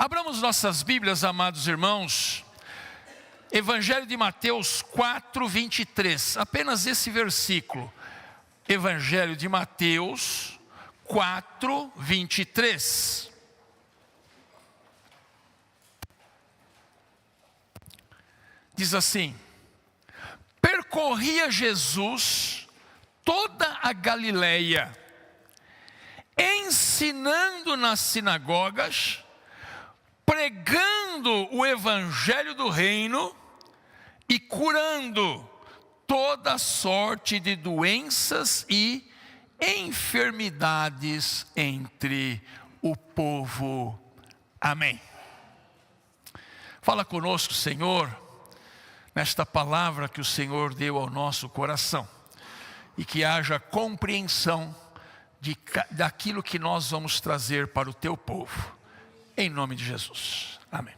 Abramos nossas Bíblias, amados irmãos, Evangelho de Mateus 4, 23, apenas esse versículo. Evangelho de Mateus 4, 23. Diz assim: percorria Jesus toda a Galileia, ensinando nas sinagogas, pregando o evangelho do reino e curando toda sorte de doenças e enfermidades entre o povo. Amém. Fala conosco, Senhor, nesta palavra que o Senhor deu ao nosso coração, e que haja compreensão daquilo que nós vamos trazer para o teu povo, em nome de Jesus, amém.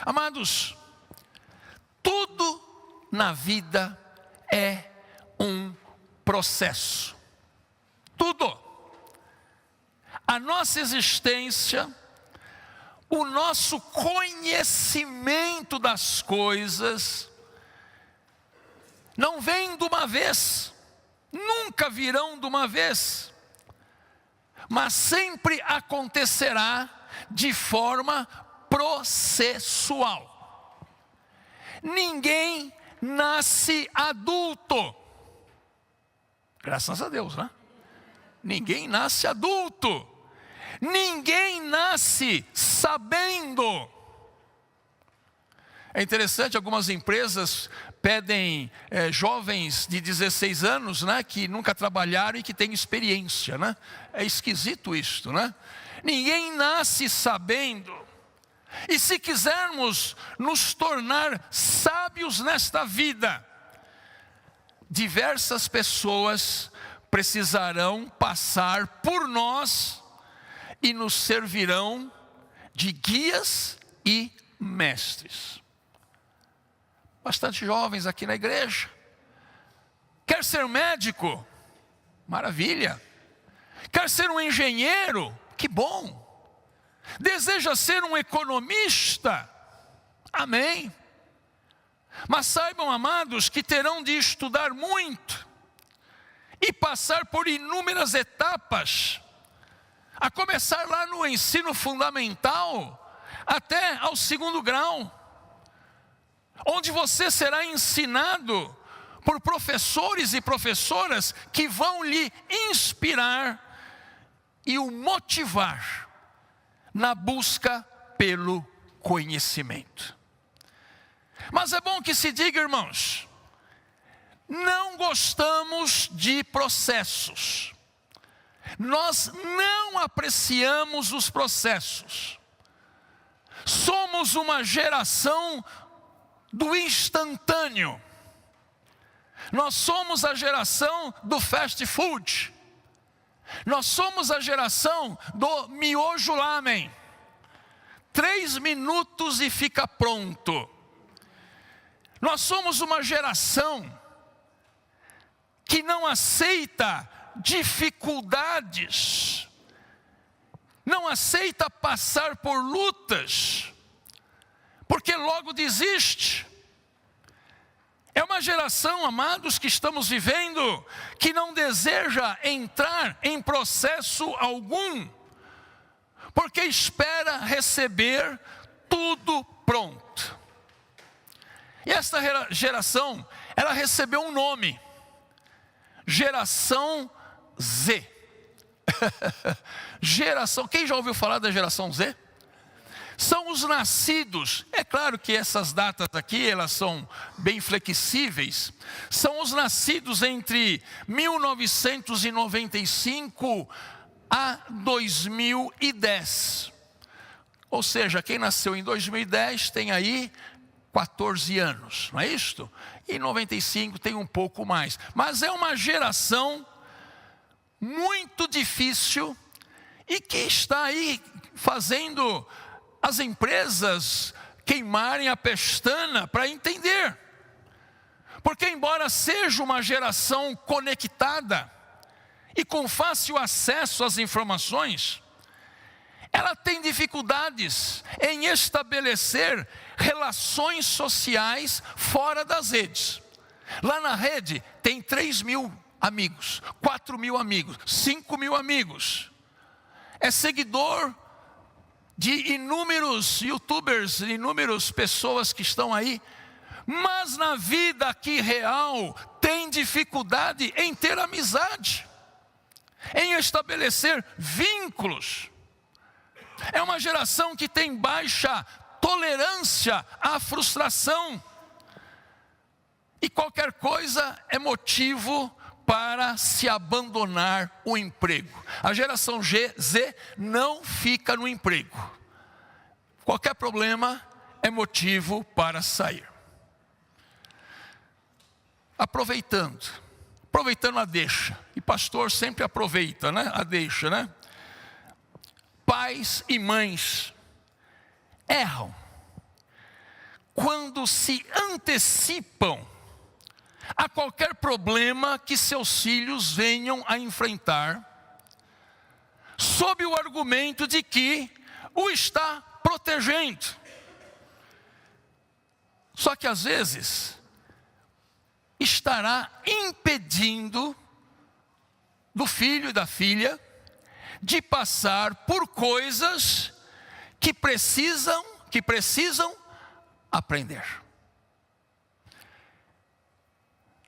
Amados, tudo na vida é um processo, tudo, a nossa existência, o nosso conhecimento das coisas, não vem de uma vez, nunca virão de uma vez, mas sempre acontecerá de forma processual. Ninguém nasce adulto, graças a Deus, né? Ninguém nasce adulto, ninguém nasce sabendo. É interessante, algumas empresas pedem jovens de 16 anos, né, que nunca trabalharam e que têm experiência, né? É esquisito isso, né? Ninguém nasce sabendo. E se quisermos nos tornar sábios nesta vida, diversas pessoas precisarão passar por nós e nos servirão de guias e mestres. Bastante jovens aqui na igreja. Quer ser médico? Maravilha. Quer ser um engenheiro? Que bom. Deseja ser um economista? Amém. Mas saibam, amados, que terão de estudar muito e passar por inúmeras etapas, a começar lá no ensino fundamental até ao 2º grau, onde você será ensinado por professores e professoras que vão lhe inspirar e o motivar na busca pelo conhecimento. Mas é bom que se diga, irmãos, não gostamos de processos. Nós não apreciamos os processos. Somos uma geração do instantâneo. Nós somos a geração do fast food. Nós somos a geração do miojo lamen. 3 minutos e fica pronto. Nós somos uma geração que não aceita dificuldades, não aceita passar por lutas, porque logo desiste. É uma geração, amados, que estamos vivendo, que não deseja entrar em processo algum, porque espera receber tudo pronto. E esta geração, ela recebeu um nome, geração Z. Geração, quem já ouviu falar da geração Z? São os nascidos, é claro que essas datas aqui, elas são bem flexíveis, são os nascidos entre 1995 a 2010. Ou seja, quem nasceu em 2010 tem aí 14 anos, não é isto? E 95 tem um pouco mais. Mas é uma geração muito difícil e que está aí fazendo as empresas queimarem a pestana para entender. Porque embora seja uma geração conectada e com fácil acesso às informações, ela tem dificuldades em estabelecer relações sociais fora das redes. Lá na rede tem 3.000 amigos, 4.000 amigos, 5.000 amigos. É seguidor de inúmeros youtubers, inúmeras pessoas que estão aí. Mas na vida aqui real, tem dificuldade em ter amizade, em estabelecer vínculos. É uma geração que tem baixa tolerância à frustração. E qualquer coisa é motivo para se abandonar o emprego. A geração Z não fica no emprego. Qualquer problema é motivo para sair. Aproveitando a deixa. E pastor sempre aproveita, né? A deixa, né? Pais e mães erram quando se antecipam a qualquer problema que seus filhos venham a enfrentar, sob o argumento de que o está protegendo. Só que às vezes estará impedindo do filho e da filha de passar por coisas que precisam aprender.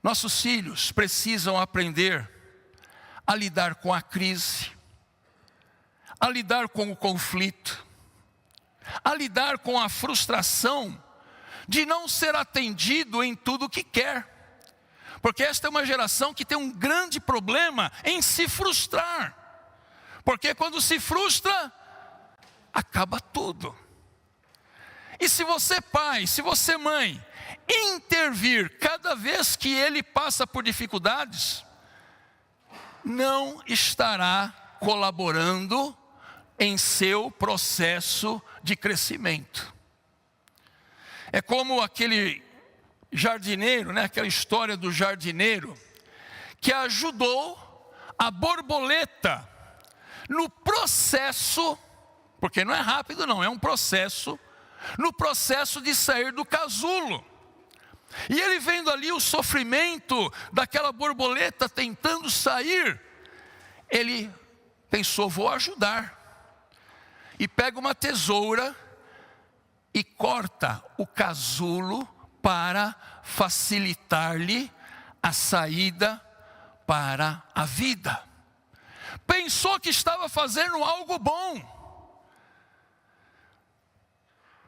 Nossos filhos precisam aprender a lidar com a crise, a lidar com o conflito, a lidar com a frustração de não ser atendido em tudo o que quer. Porque esta é uma geração que tem um grande problema em se frustrar. Porque quando se frustra, acaba tudo. E se você pai, se você mãe, intervir cada vez que ele passa por dificuldades, não estará colaborando em seu processo de crescimento. É como aquele jardineiro, né? Aquela história do jardineiro que ajudou a borboleta no processo, porque não é rápido não, é um processo, no processo de sair do casulo. E ele vendo ali o sofrimento daquela borboleta tentando sair, ele pensou, vou ajudar. E pega uma tesoura e corta o casulo para facilitar-lhe a saída para a vida. Pensou que estava fazendo algo bom.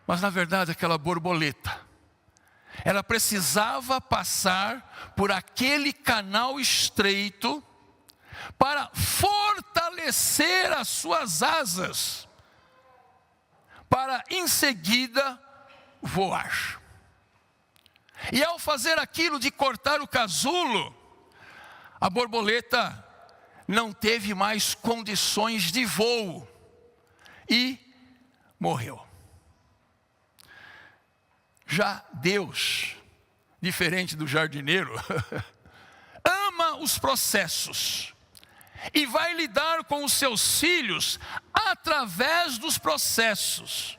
Mas na verdade aquela borboleta, ela precisava passar por aquele canal estreito para fortalecer as suas asas, para em seguida voar. E ao fazer aquilo de cortar o casulo, a borboleta não teve mais condições de voo e morreu. Já Deus, diferente do jardineiro, ama os processos e vai lidar com os seus filhos através dos processos.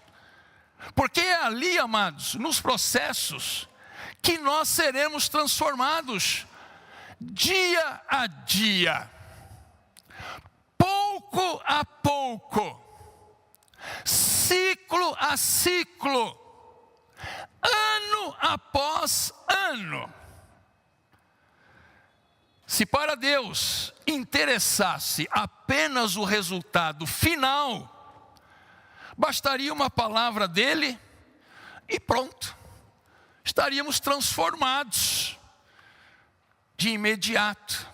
Porque é ali, amados, nos processos, que nós seremos transformados dia a dia, pouco a pouco, ciclo a ciclo, ano após ano. Se para Deus interessasse apenas o resultado final, bastaria uma palavra dele e pronto, estaríamos transformados de imediato.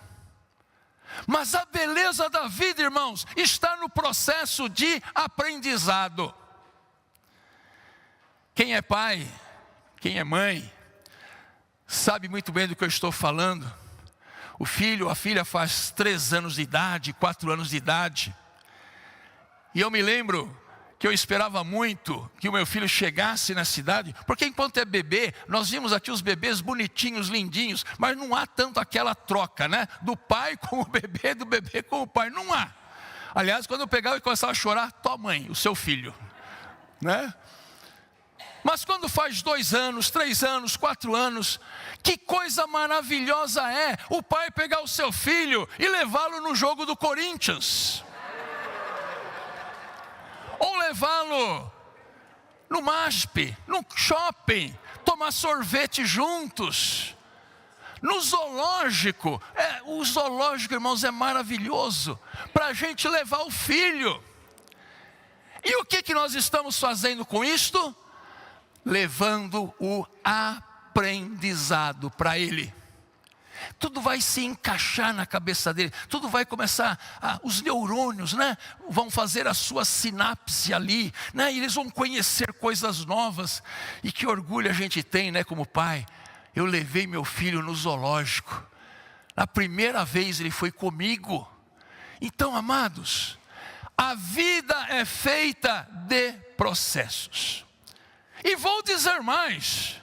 Mas a beleza da vida, irmãos, está no processo de aprendizado. Quem é pai, quem é mãe, sabe muito bem do que eu estou falando. O filho, a filha faz 3 anos de idade, 4 anos de idade. E eu me lembro que eu esperava muito que o meu filho chegasse na cidade, porque enquanto é bebê, nós vimos aqui os bebês bonitinhos, lindinhos, mas não há tanto aquela troca, né? Do pai com o bebê, do bebê com o pai, não há. Aliás, quando eu pegava e começava a chorar, tua mãe, o seu filho, né? Mas quando faz 2 anos, 3 anos, 4 anos, que coisa maravilhosa é o pai pegar o seu filho e levá-lo no jogo do Corinthians. Ou levá-lo no MASP, no shopping, tomar sorvete juntos. No zoológico, o zoológico, irmãos, é maravilhoso para a gente levar o filho. E o que nós estamos fazendo com isto? Levando o aprendizado para ele. Tudo vai se encaixar na cabeça dele, tudo vai começar, os neurônios, né, vão fazer a sua sinapse ali, né, e eles vão conhecer coisas novas. E que orgulho a gente tem, né, como pai. Eu levei meu filho no zoológico, na primeira vez ele foi comigo. Então, amados, a vida é feita de processos. E vou dizer mais,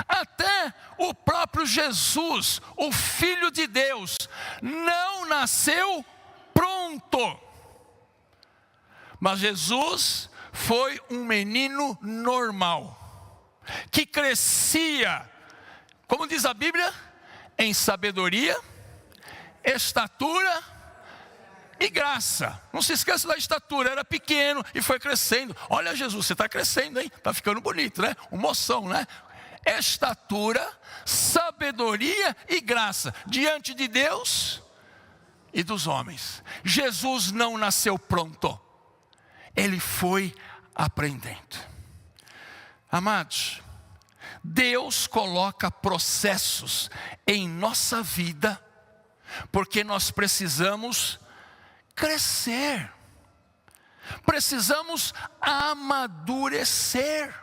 até o próprio Jesus, o Filho de Deus, não nasceu pronto. Mas Jesus foi um menino normal, que crescia, como diz a Bíblia, em sabedoria, estatura e graça. Não se esqueça da estatura, era pequeno e foi crescendo. Olha Jesus, você está crescendo, hein? Está ficando bonito, né? Um moção, né? Estatura, sabedoria e graça diante de Deus e dos homens. Jesus não nasceu pronto, ele foi aprendendo. Amados, Deus coloca processos em nossa vida, porque nós precisamos crescer, precisamos amadurecer.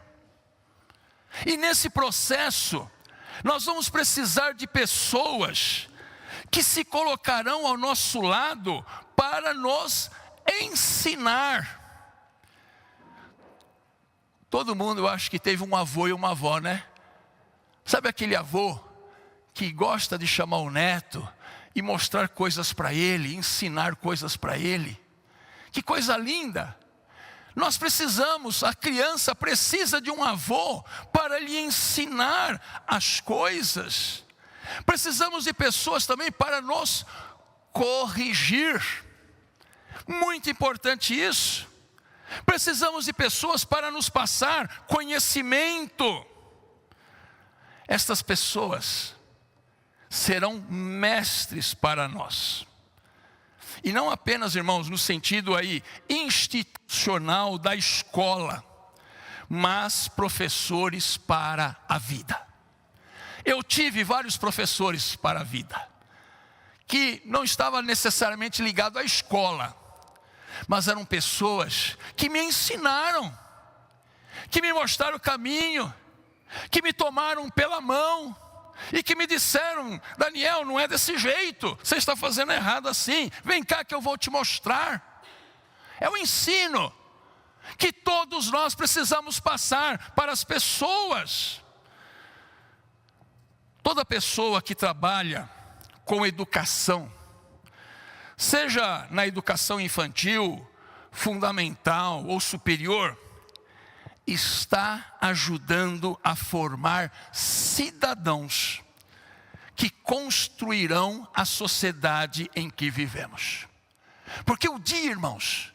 E nesse processo, nós vamos precisar de pessoas que se colocarão ao nosso lado para nos ensinar. Todo mundo, eu acho que teve um avô e uma avó, né? Sabe aquele avô que gosta de chamar o neto e mostrar coisas para ele, ensinar coisas para ele? Que coisa linda! Nós precisamos, a criança precisa de um avô para lhe ensinar as coisas. Precisamos de pessoas também para nos corrigir. Muito importante isso. Precisamos de pessoas para nos passar conhecimento. Estas pessoas serão mestres para nós. E não apenas, irmãos, no sentido aí institucional da escola, mas professores para a vida. Eu tive vários professores para a vida, que não estavam necessariamente ligados à escola, mas eram pessoas que me ensinaram, que me mostraram o caminho, que me tomaram pela mão, e que me disseram: Daniel, não é desse jeito, você está fazendo errado assim, vem cá que eu vou te mostrar. É o ensino que todos nós precisamos passar para as pessoas. Toda pessoa que trabalha com educação, seja na educação infantil, fundamental ou superior, está ajudando a formar cidadãos que construirão a sociedade em que vivemos. Porque o dia, irmãos,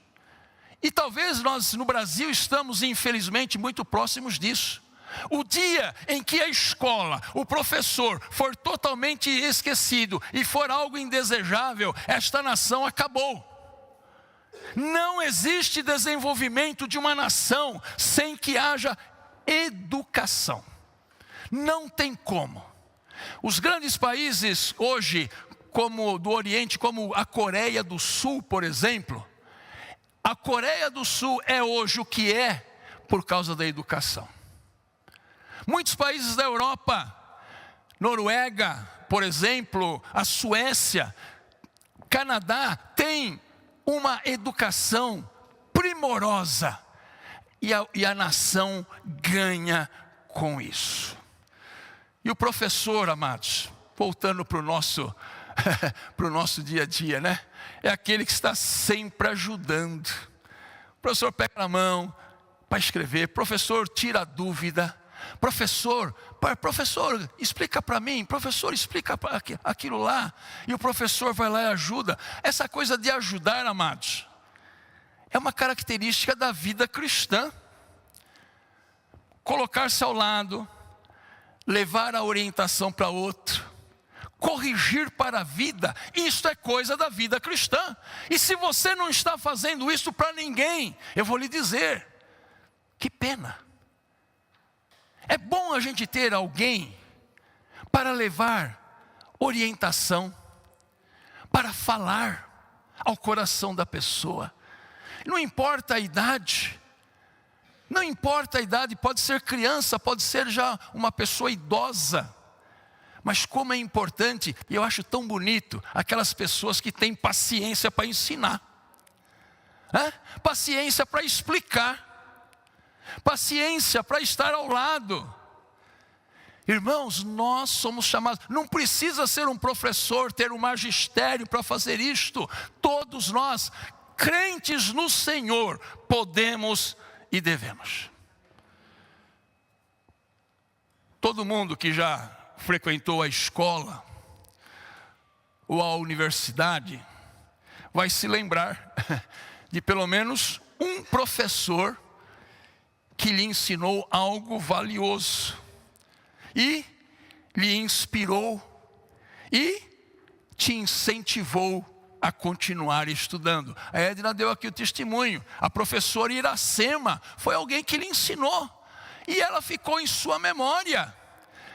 e talvez nós no Brasil estamos infelizmente muito próximos disso, o dia em que a escola, o professor for totalmente esquecido e for algo indesejável, esta nação acabou. Não existe desenvolvimento de uma nação sem que haja educação. Não tem como. Os grandes países hoje, como do Oriente, como a Coreia do Sul, por exemplo, a Coreia do Sul é hoje o que é por causa da educação. Muitos países da Europa, Noruega, por exemplo, a Suécia, Canadá, têm uma educação primorosa, e a nação ganha com isso. E o professor, amados, voltando para o nosso dia a dia, né? é aquele que está sempre ajudando. O professor pega na mão para escrever, professor tira a dúvida, professor, explica para mim, professor, explica aquilo lá, e o professor vai lá e ajuda. Essa coisa de ajudar, amados, é uma característica da vida cristã. Colocar-se ao lado, levar a orientação para outro, corrigir para a vida, isso é coisa da vida cristã. E se você não está fazendo isso para ninguém, eu vou lhe dizer, que pena. É bom a gente ter alguém para levar orientação, para falar ao coração da pessoa. Não importa a idade, não importa a idade, pode ser criança, pode ser já uma pessoa idosa. Mas como é importante, e eu acho tão bonito, aquelas pessoas que têm paciência para ensinar. Paciência para explicar. Paciência para estar ao lado. Irmãos, nós somos chamados, não precisa ser um professor, ter um magistério para fazer isto. Todos nós, crentes no Senhor, podemos e devemos. Todo mundo que já frequentou a escola ou a universidade vai se lembrar de pelo menos um professor que lhe ensinou algo valioso e lhe inspirou e te incentivou a continuar estudando. A Edna deu aqui o testemunho. A professora Iracema foi alguém que lhe ensinou. E ela ficou em sua memória.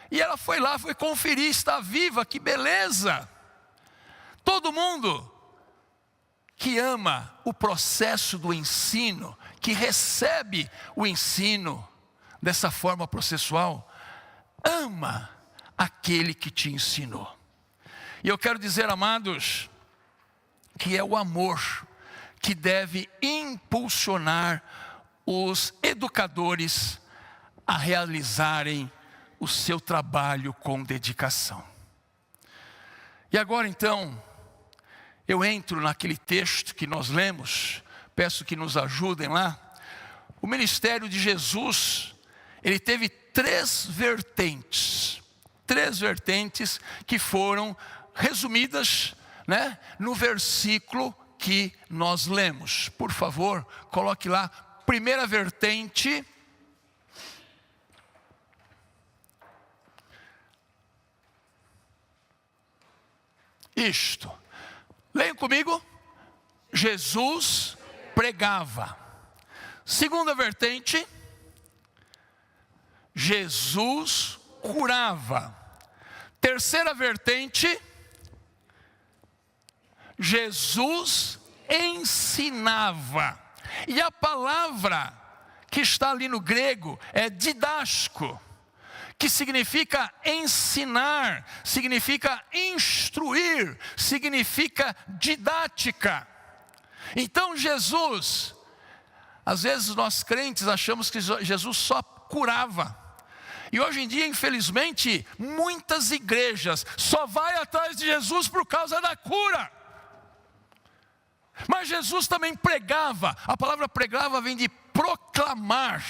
E ela foi lá, foi conferir, está viva, que beleza. Todo mundo que ama o processo do ensino, que recebe o ensino dessa forma processual, ama aquele que te ensinou. E eu quero dizer, amados, que é o amor que deve impulsionar os educadores a realizarem o seu trabalho com dedicação. E agora então, eu entro naquele texto que nós lemos, peço que nos ajudem lá. O ministério de Jesus, ele teve três vertentes que foram resumidas, no versículo que nós lemos. Por favor, coloque lá, primeira vertente. Isto. Leiam comigo. Jesus pregava. Segunda vertente. Jesus curava. Terceira vertente. Jesus ensinava. E a palavra que está ali no grego é didático, que significa ensinar, significa instruir, significa didática. Então Jesus, às vezes nós crentes achamos que Jesus só curava. E hoje em dia, infelizmente, muitas igrejas só vai atrás de Jesus por causa da cura. Mas Jesus também pregava. A palavra pregava vem de proclamar.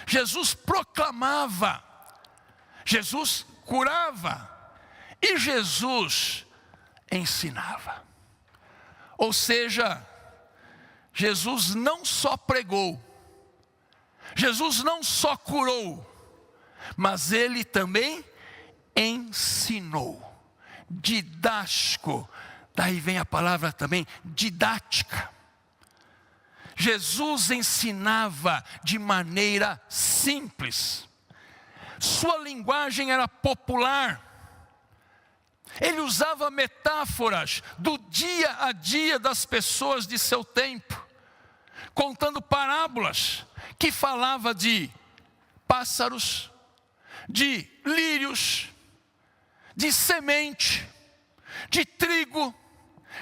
Jesus proclamava. Jesus curava. E Jesus ensinava. Ou seja, Jesus não só pregou, Jesus não só curou, mas ele também ensinou. Didático. Daí vem a palavra também, didática. Jesus ensinava de maneira simples. Sua linguagem era popular. Ele usava metáforas do dia a dia das pessoas de seu tempo, contando parábolas que falava de pássaros, de lírios, de semente, de trigo,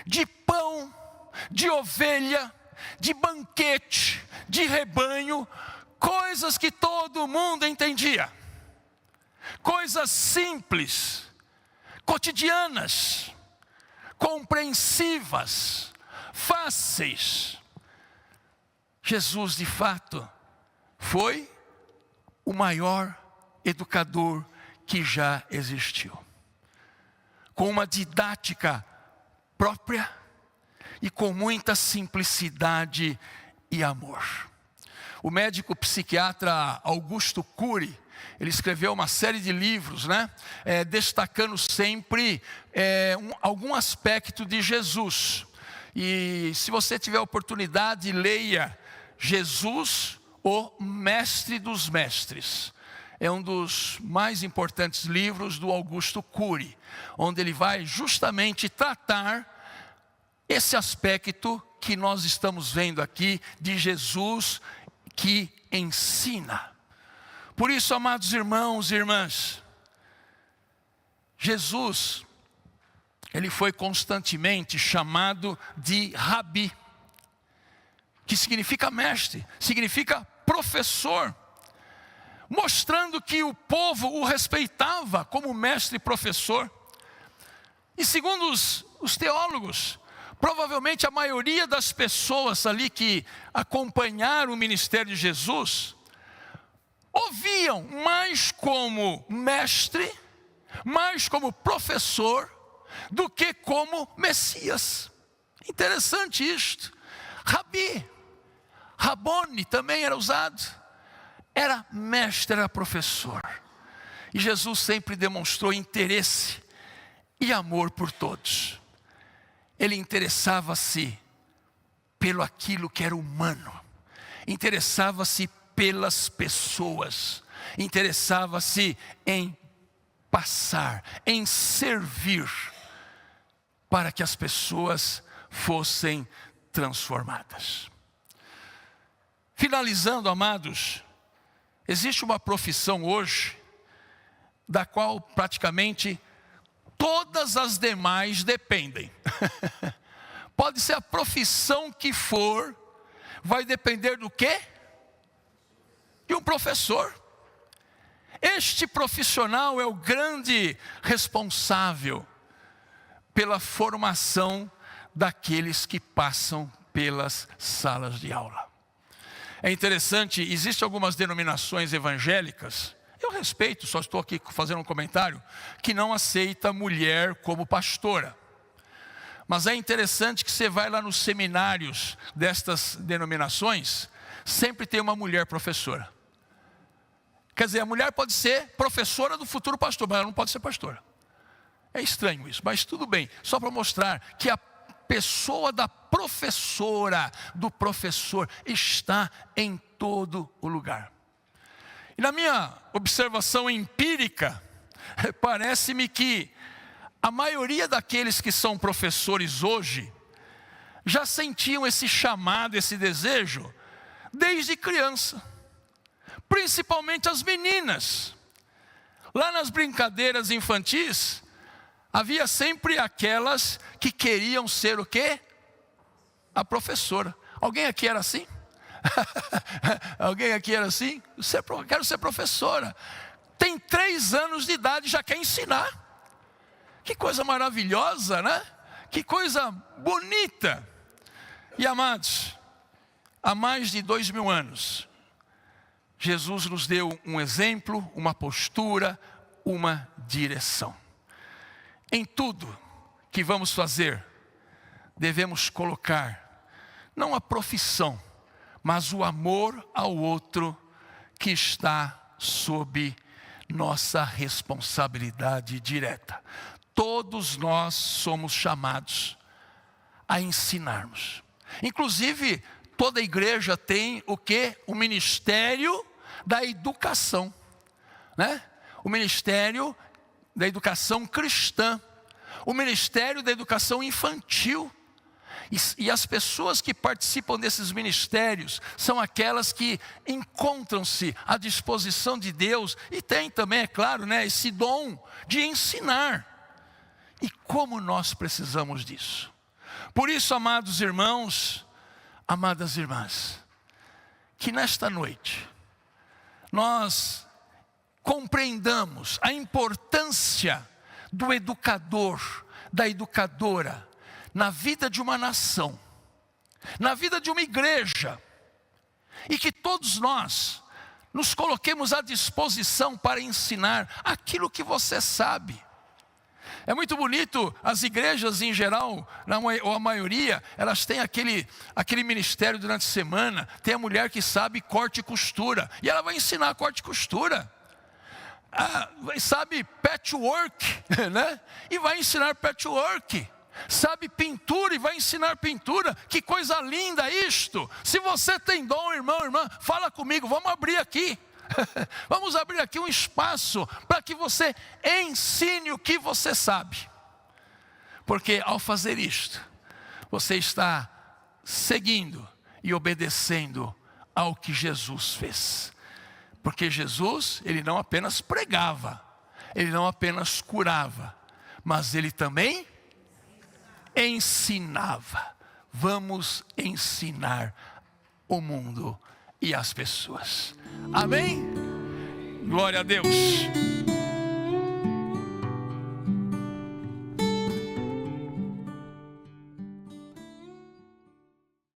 de pão, de ovelha, de banquete, de rebanho, coisas que todo mundo entendia, coisas simples, cotidianas, compreensivas, fáceis. Jesus, de fato, foi o maior educador que já existiu. Com uma didática própria e com muita simplicidade e amor. O médico psiquiatra Augusto Cury, ele escreveu uma série de livros, destacando sempre algum aspecto de Jesus. E se você tiver oportunidade, leia Jesus, o Mestre dos Mestres. É um dos mais importantes livros do Augusto Cury, onde ele vai justamente tratar esse aspecto que nós estamos vendo aqui de Jesus que ensina. Por isso, amados irmãos e irmãs, Jesus, ele foi constantemente chamado de Rabi, que significa mestre, significa professor, mostrando que o povo o respeitava como mestre e professor. E segundo os teólogos, provavelmente a maioria das pessoas ali que acompanharam o ministério de Jesus, ouviam mais como mestre, mais como professor, do que como Messias. Interessante isto. Rabi, Rabone também era usado. Era mestre, era professor. E Jesus sempre demonstrou interesse e amor por todos. Ele interessava-se pelo aquilo que era humano. Interessava-se pelas pessoas. Interessava-se em passar, em servir, para que as pessoas fossem transformadas. Finalizando, amados, existe uma profissão hoje, da qual praticamente todas as demais dependem. Pode ser a profissão que for, vai depender do quê? De um professor. Este profissional é o grande responsável pela formação daqueles que passam pelas salas de aula. É interessante, existem algumas denominações evangélicas, eu respeito, só estou aqui fazendo um comentário, que não aceita mulher como pastora. Mas é interessante que você vai lá nos seminários destas denominações, sempre tem uma mulher professora. Quer dizer, a mulher pode ser professora do futuro pastor, mas ela não pode ser pastora. É estranho isso, mas tudo bem. Só para mostrar que a pessoa da professora, do professor, está em todo o lugar. E na minha observação empírica, parece-me que a maioria daqueles que são professores hoje, já sentiam esse chamado, esse desejo, desde criança. Principalmente as meninas. Lá nas brincadeiras infantis, havia sempre aquelas que queriam ser o quê? A professora. Alguém aqui era assim? Alguém aqui era assim? Quero ser professora. Tem 3 anos de idade e já quer ensinar. Que coisa maravilhosa, né? Que coisa bonita. E amados, há mais de 2000 anos, Jesus nos deu um exemplo, uma postura, uma direção. Em tudo que vamos fazer, devemos colocar, não a profissão, mas o amor ao outro que está sob nossa responsabilidade direta. Todos nós somos chamados a ensinarmos. Inclusive, toda igreja tem o quê? O ministério da educação, né? O ministério da educação cristã, o ministério da educação infantil. E as pessoas que participam desses ministérios são aquelas que encontram-se à disposição de Deus e têm também, é claro, esse dom de ensinar. E como nós precisamos disso. Por isso, amados irmãos, amadas irmãs, que nesta noite nós compreendamos a importância do educador, da educadora na vida de uma nação, na vida de uma igreja, e que todos nós nos coloquemos à disposição para ensinar aquilo que você sabe. É muito bonito, as igrejas em geral, ou a maioria, elas têm aquele ministério durante a semana. Tem a mulher que sabe corte e costura, e ela vai ensinar corte e costura. Sabe patchwork, né? E vai ensinar patchwork. Sabe pintura e vai ensinar pintura. Que coisa linda isto! Se você tem dom, irmão, irmã, fala comigo, vamos abrir aqui. Vamos abrir aqui um espaço para que você ensine o que você sabe. Porque ao fazer isto, você está seguindo e obedecendo ao que Jesus fez. Porque Jesus, ele não apenas pregava, ele não apenas curava, mas ele também ensinava. Vamos ensinar o mundo e as pessoas. Amém? Glória a Deus.